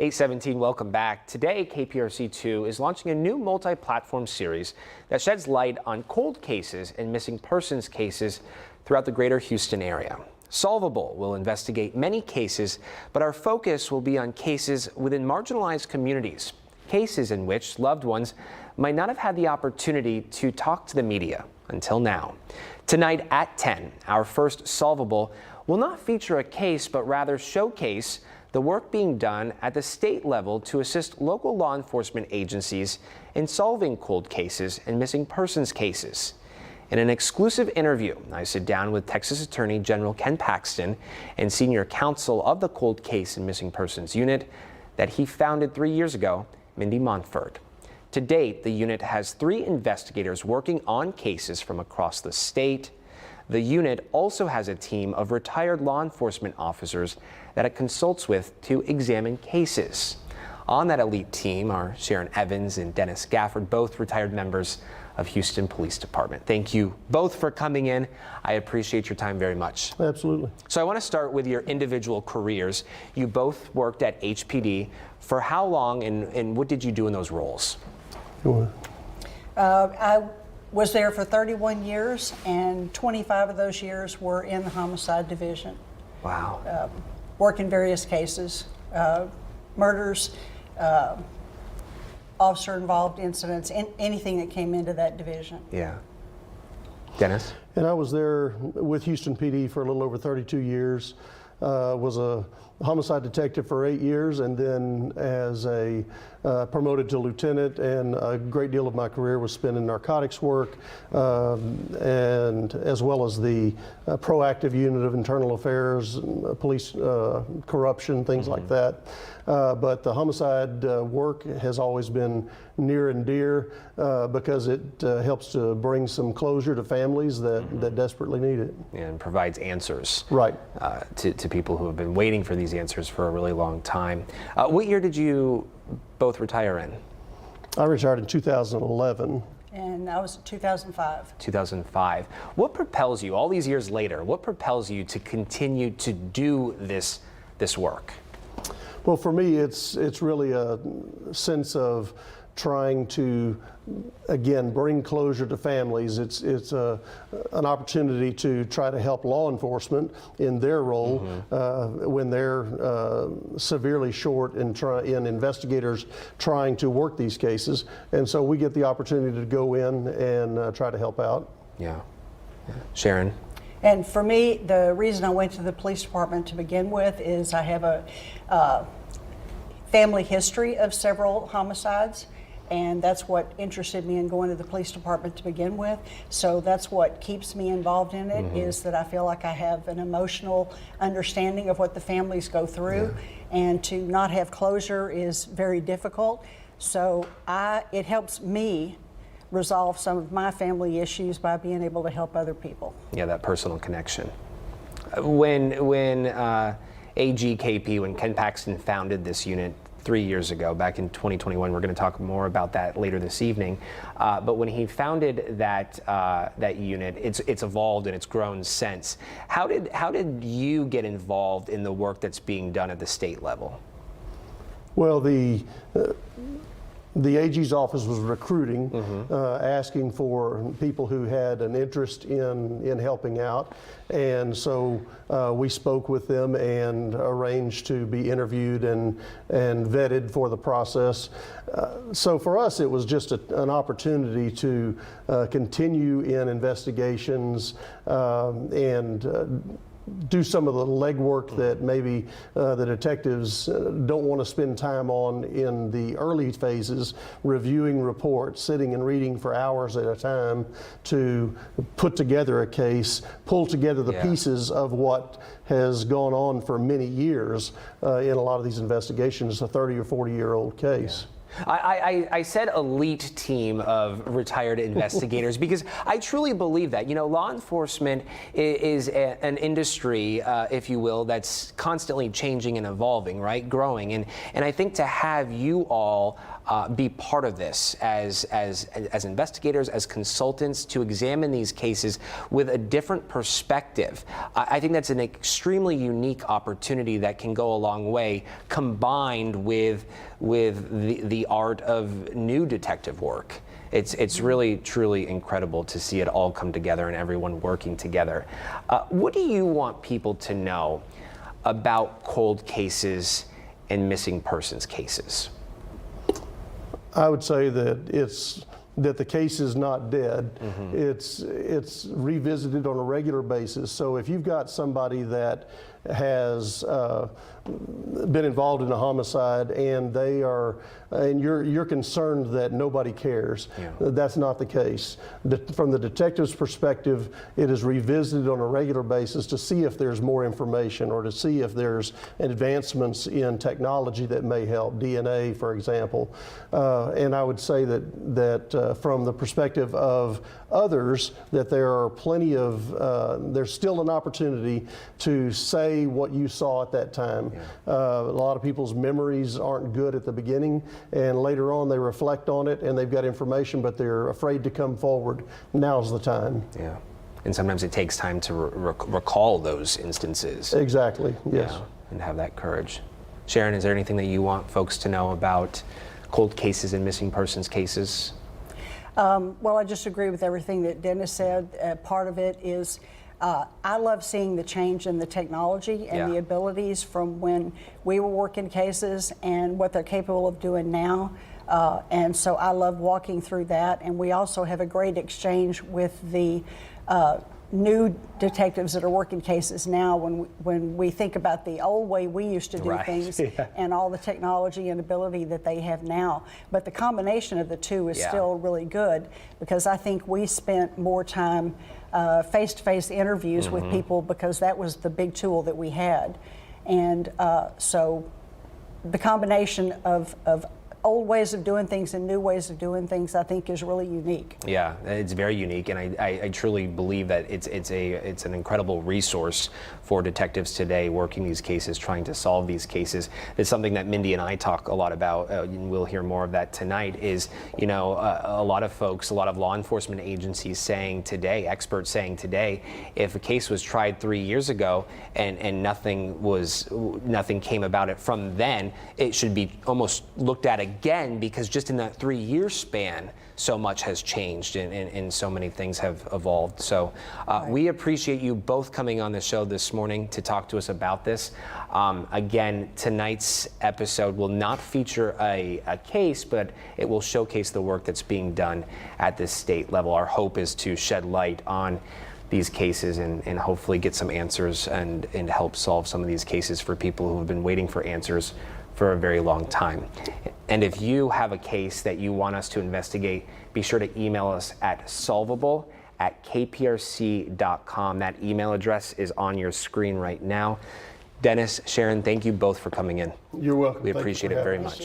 817, welcome back. Today, KPRC2 is launching a new multi-platform series that sheds light on cold cases and missing persons cases throughout the greater Houston area. Solvable will investigate many cases, but our focus will be on cases within marginalized communities, cases in which loved ones might not have had the opportunity to talk to the media until now. Tonight at 10, our first Solvable will not feature a case, but rather showcase the work being done at the state level to assist local law enforcement agencies in solving cold cases and missing persons cases. In an exclusive interview, I sit down with Texas Attorney General Ken Paxton and Senior Counsel of the Cold Case and Missing Persons Unit that he founded 3 years ago, Mindy Montford. To date, the unit has 3 investigators working on cases from across the state. The unit also has a team of retired law enforcement officers that it consults with to examine cases. On that elite team are Sharon Evans and Dennis Gafford, both retired members of Houston Police Department. Thank you both for coming in. I appreciate your time very much. Absolutely. So I want to start with your individual careers. You both worked at HPD. For how long and what did you do in those roles? I was there for 31 years, and 25 of those years were in the homicide division. Wow. Working various cases, murders, officer-involved incidents, anything that came into that division. Yeah. Dennis? And I was there with Houston PD for a little over 32 years. Was a homicide detective for 8 years, and then as a promoted to lieutenant, and a great deal of my career was spent in narcotics work, and as well as the proactive unit of internal affairs, police corruption, things like that. But the homicide work has always been near and dear because it helps to bring some closure to families that desperately need it. And provides answers. Right. To people who have been waiting for these answers for a really long time. What year did you both retire in? I retired in 2011. And I was in 2005. 2005. What propels you, all these years later, what propels you to continue to do this work? Well, for me, it's really a sense of trying to, again, bring closure to families. It's an opportunity to try to help law enforcement in their role when they're severely short in investigators trying to work these cases. And so we get the opportunity to go in and try to help out. Yeah. Sharon? And for me, the reason I went to the police department to begin with is I have a family history of several homicides, and that's what interested me in going to the police department to begin with. So that's what keeps me involved in it, is that I feel like I have an emotional understanding of what the families go through, and to not have closure is very difficult. So it helps me resolve some of my family issues by being able to help other people. Yeah, that personal connection. When AGKP, when Ken Paxton founded this unit 3 years ago, back in 2021, we're going to talk more about that later this evening. But when he founded that unit, it's evolved and it's grown since. How did you get involved in the work that's being done at the state level? Well, the AG's office was recruiting, asking for people who had an interest in helping out. And so we spoke with them and arranged to be interviewed and vetted for the process. So for us, it was just an opportunity to continue in investigations and do some of the legwork that maybe the detectives don't want to spend time on in the early phases, reviewing reports, sitting and reading for hours at a time to put together a case, pull together the pieces of what has gone on for many years in a lot of these investigations, a 30 or 40-year-old case. I said elite team of retired investigators because I truly believe that. You know, law enforcement is an industry, if you will, that's constantly changing and evolving, right? Growing. And I think to have you all be part of this as investigators, as consultants, to examine these cases with a different perspective, I think that's an extremely unique opportunity that can go a long way, combined with the art of new detective work. It's really, truly incredible to see it all come together and everyone working together. What do you want people to know about cold cases and missing persons cases? I would say that the case is not dead. It's revisited on a regular basis. So if you've got somebody that has been involved in a homicide and you're concerned that nobody cares, that's not the case. From the detective's perspective, it is revisited on a regular basis to see if there's more information or to see if there's advancements in technology that may help, DNA, for example. And I would say that from the perspective of others, that there are plenty of, there's still an opportunity to say what you saw at that time. A lot of people's memories aren't good at the beginning, and later on they reflect on it and they've got information, but they're afraid to come forward. Now's the time. Yeah. And sometimes it takes time to recall those instances. Exactly, yes. Yeah, and have that courage. Sharon, is there anything that you want folks to know about cold cases and missing persons cases? Well, I just agree with everything that Dennis said. Part of it is I love seeing the change in the technology and the abilities from when we were working cases and what they're capable of doing now. And so I love walking through that. And we also have a great exchange with the new detectives that are working cases now when we think about the old way we used to do things and all the technology and ability that they have now. But the combination of the two is still really good, because I think we spent more time face-to-face interviews with people, because that was the big tool that we had. And so the combination of old ways of doing things and new ways of doing things, I think, is really unique. Yeah, it's very unique, and I truly believe that it's an incredible resource for detectives today working these cases, trying to solve these cases. It's something that Mindy and I talk a lot about, and we'll hear more of that tonight, is, you know, a lot of folks, a lot of law enforcement agencies saying today, experts saying today, if a case was tried 3 years ago and nothing came about it from then, it should be almost looked at again, because just in that 3-year span, so much has changed and so many things have evolved. So we appreciate you both coming on the show this morning to talk to us about this. Again, tonight's episode will not feature a case, but it will showcase the work that's being done at the state level. Our hope is to shed light on these cases and hopefully get some answers and help solve some of these cases for people who have been waiting for answers for a very long time. And if you have a case that you want us to investigate, be sure to email us at solvable@kprc.com. That email address is on your screen right now. Dennis, Sharon, thank you both for coming in. You're welcome. We appreciate it very much.